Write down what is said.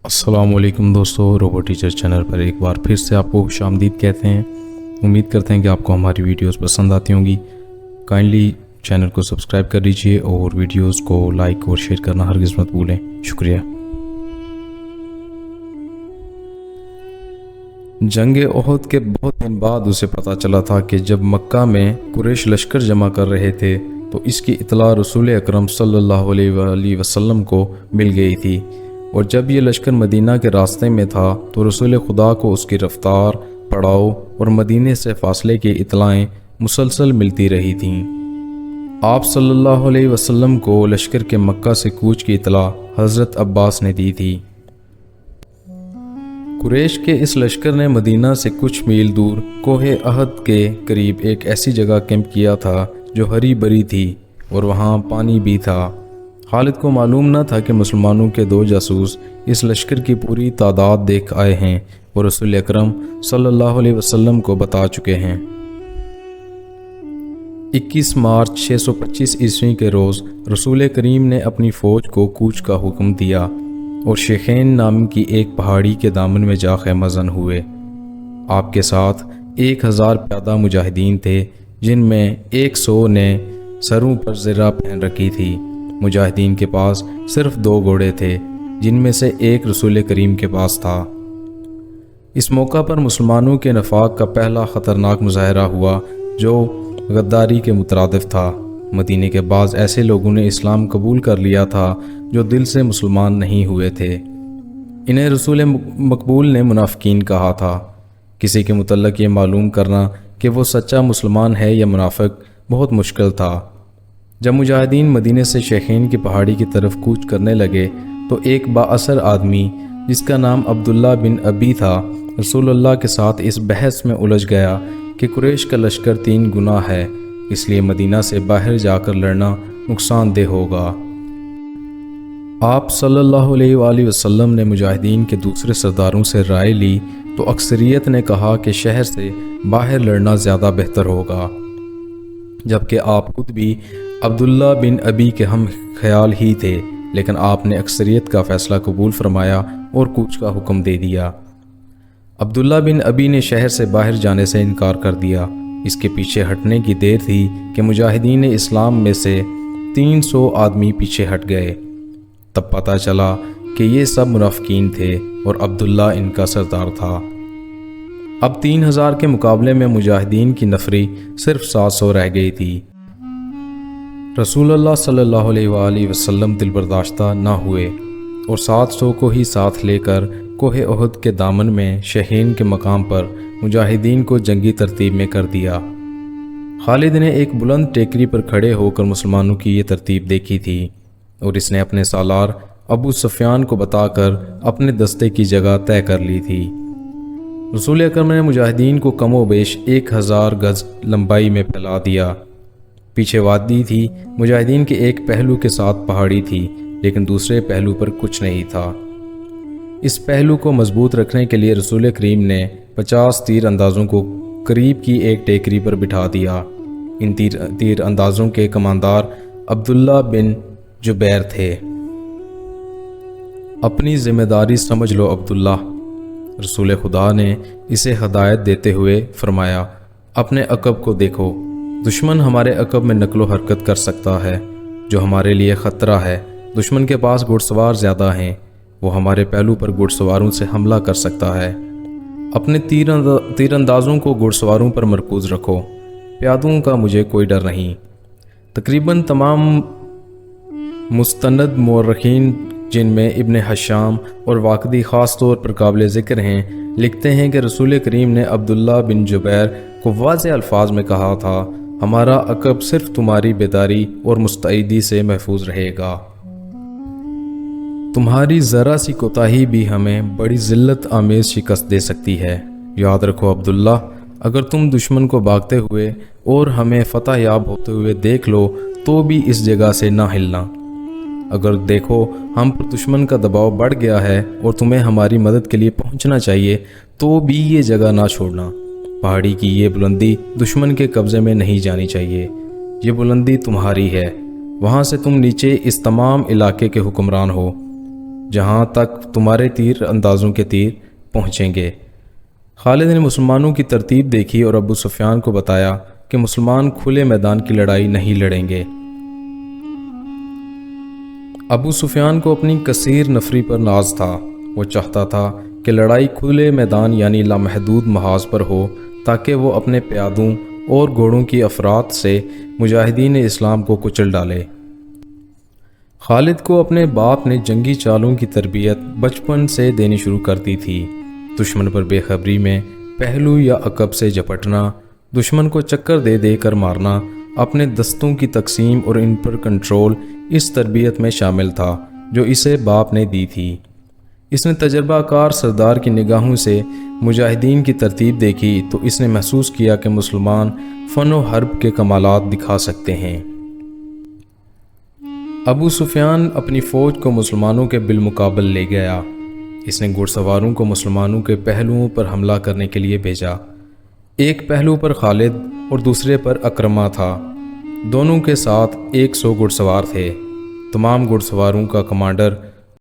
السلام علیکم دوستو، روبو ٹیچر چینل پر ایک بار پھر سے آپ کو خوش آمدید کہتے ہیں۔ امید کرتے ہیں کہ آپ کو ہماری ویڈیوز پسند آتی ہوں گی۔ کائنڈلی چینل کو سبسکرائب کر لیجئے اور ویڈیوز کو لائک اور شیئر کرنا ہرگز مت بھولیں۔ شکریہ۔ جنگ احد کے بہت دن بعد اسے پتہ چلا تھا کہ جب مکہ میں قریش لشکر جمع کر رہے تھے تو اس کی اطلاع رسول اکرم صلی اللہ علیہ وآلہ وسلم کو مل گئی تھی، اور جب یہ لشکر مدینہ کے راستے میں تھا تو رسول خدا کو اس کی رفتار، پڑاؤ اور مدینے سے فاصلے کی اطلاعیں مسلسل ملتی رہی تھیں۔ آپ صلی اللہ علیہ وسلم کو لشکر کے مکہ سے کوچ کی اطلاع حضرت عباس نے دی تھی۔ قریش کے اس لشکر نے مدینہ سے کچھ میل دور کوہ احد کے قریب ایک ایسی جگہ کیمپ کیا تھا جو ہری بھری تھی اور وہاں پانی بھی تھا۔ خالد کو معلوم نہ تھا کہ مسلمانوں کے 2 جاسوس اس لشکر کی پوری تعداد دیکھ آئے ہیں اور رسول اکرم صلی اللہ علیہ وسلم کو بتا چکے ہیں۔ 21 مارچ 625 عیسوی کے روز رسول کریم نے اپنی فوج کو کوچ کا حکم دیا اور شیخین نام کی ایک پہاڑی کے دامن میں جا خیمہ زن ہوئے۔ آپ کے ساتھ 1000 پیادہ مجاہدین تھے، جن میں 100 نے سروں پر زرہ پہن رکھی تھی۔ مجاہدین کے پاس صرف 2 گھوڑے تھے، جن میں سے ایک رسول کریم کے پاس تھا۔ اس موقع پر مسلمانوں کے نفاق کا پہلا خطرناک مظاہرہ ہوا جو غداری کے مترادف تھا۔ مدینے کے بعض ایسے لوگوں نے اسلام قبول کر لیا تھا جو دل سے مسلمان نہیں ہوئے تھے۔ انہیں رسول مقبول نے منافقین کہا تھا۔ کسی کے متعلق یہ معلوم کرنا کہ وہ سچا مسلمان ہے یا منافق بہت مشکل تھا۔ جب مجاہدین مدینے سے شیخین کی پہاڑی کی طرف کوچ کرنے لگے تو ایک با اثر آدمی جس کا نام عبداللہ بن ابی تھا رسول اللہ کے ساتھ اس بحث میں الجھ گیا کہ قریش کا لشکر 3 گنا ہے، اس لیے مدینہ سے باہر جا کر لڑنا نقصان دہ ہوگا۔ آپ صلی اللہ علیہ وآلہ وسلم نے مجاہدین کے دوسرے سرداروں سے رائے لی تو اکثریت نے کہا کہ شہر سے باہر لڑنا زیادہ بہتر ہوگا، جبکہ آپ خود بھی عبداللہ بن ابی کے ہم خیال ہی تھے، لیکن آپ نے اکثریت کا فیصلہ قبول فرمایا اور کوچ کا حکم دے دیا۔ عبداللہ بن ابی نے شہر سے باہر جانے سے انکار کر دیا۔ اس کے پیچھے ہٹنے کی دیر تھی کہ مجاہدین اسلام میں سے 300 آدمی پیچھے ہٹ گئے۔ تب پتہ چلا کہ یہ سب منافقین تھے اور عبداللہ ان کا سردار تھا۔ اب 3000 کے مقابلے میں مجاہدین کی نفری صرف 700 رہ گئی تھی۔ رسول اللہ صلی اللہ علیہ وآلہ وسلم دل برداشتہ نہ ہوئے اور 700 کو ہی ساتھ لے کر کوہ احد کے دامن میں شیخین کے مقام پر مجاہدین کو جنگی ترتیب میں کر دیا۔ خالد نے ایک بلند ٹیکری پر کھڑے ہو کر مسلمانوں کی یہ ترتیب دیکھی تھی اور اس نے اپنے سالار ابو سفیان کو بتا کر اپنے دستے کی جگہ طے کر لی تھی۔ رسول اکرم نے مجاہدین کو کم و بیش 1000 گز لمبائی میں پھیلا دیا۔ پیچھے وادی تھی، مجاہدین کے ایک پہلو کے ساتھ پہاڑی تھی، لیکن دوسرے پہلو پر کچھ نہیں تھا۔ اس پہلو کو مضبوط رکھنے کے لیے رسول کریم نے 50 تیر اندازوں کو قریب کی ایک ٹیکری پر بٹھا دیا۔ ان تیر اندازوں کے کماندار عبداللہ بن جبیر تھے۔ اپنی ذمہ داری سمجھ لو عبداللہ، رسول خدا نے اسے ہدایت دیتے ہوئے فرمایا، اپنے عقب کو دیکھو، دشمن ہمارے عقب میں نقل و حرکت کر سکتا ہے، جو ہمارے لیے خطرہ ہے۔ دشمن کے پاس گھڑ سوار زیادہ ہیں، وہ ہمارے پہلو پر گھڑ سواروں سے حملہ کر سکتا ہے۔ اپنے تیر اندازوں کو گھڑ سواروں پر مرکوز رکھو، پیادوں کا مجھے کوئی ڈر نہیں۔ تقریباً تمام مستند مورخین، جن میں ابن حشام اور واقدی خاص طور پر قابل ذکر ہیں، لکھتے ہیں کہ رسول کریم نے عبداللہ بن جبیر کو واضح الفاظ میں کہا تھا، ہمارا عقب صرف تمہاری بیداری اور مستعدی سے محفوظ رہے گا۔ تمہاری ذرا سی کوتاہی بھی ہمیں بڑی ذلت آمیز شکست دے سکتی ہے۔ یاد رکھو عبداللہ، اگر تم دشمن کو بھاگتے ہوئے اور ہمیں فتح یاب ہوتے ہوئے دیکھ لو تو بھی اس جگہ سے نہ ہلنا۔ اگر دیکھو ہم پر دشمن کا دباؤ بڑھ گیا ہے اور تمہیں ہماری مدد کے لیے پہنچنا چاہیے تو بھی یہ جگہ نہ چھوڑنا۔ پہاڑی کی یہ بلندی دشمن کے قبضے میں نہیں جانی چاہیے، یہ بلندی تمہاری ہے، وہاں سے تم نیچے اس تمام علاقے کے حکمران ہو۔ جہاں تک تمہارے تیر اندازوں کے تیر پہنچیں گے۔ خالد نے مسلمانوں کی ترتیب دیکھی اور ابو سفیان کو بتایا کہ مسلمان کھلے میدان کی لڑائی نہیں لڑیں گے۔ ابو سفیان کو اپنی کثیر نفری پر ناز تھا۔ وہ چاہتا تھا کہ لڑائی کھلے میدان یعنی لامحدود محاذ پر ہو تاکہ وہ اپنے پیادوں اور گھوڑوں کی افراد سے مجاہدین اسلام کو کچل ڈالے۔ خالد کو اپنے باپ نے جنگی چالوں کی تربیت بچپن سے دینی شروع کر دی تھی۔ دشمن پر بے خبری میں پہلو یا عقب سے جھپٹنا، دشمن کو چکر دے دے کر مارنا، اپنے دستوں کی تقسیم اور ان پر کنٹرول اس تربیت میں شامل تھا جو اسے باپ نے دی تھی۔ اس نے تجربہ کار سردار کی نگاہوں سے مجاہدین کی ترتیب دیکھی تو اس نے محسوس کیا کہ مسلمان فن و حرب کے کمالات دکھا سکتے ہیں۔ ابو سفیان اپنی فوج کو مسلمانوں کے بالمقابل لے گیا۔ اس نے گھڑ سواروں کو مسلمانوں کے پہلوؤں پر حملہ کرنے کے لیے بھیجا۔ ایک پہلو پر خالد اور دوسرے پر اکرمہ تھا۔ دونوں کے ساتھ 100 گھڑ سوار تھے۔ تمام گھڑ سواروں کا کمانڈر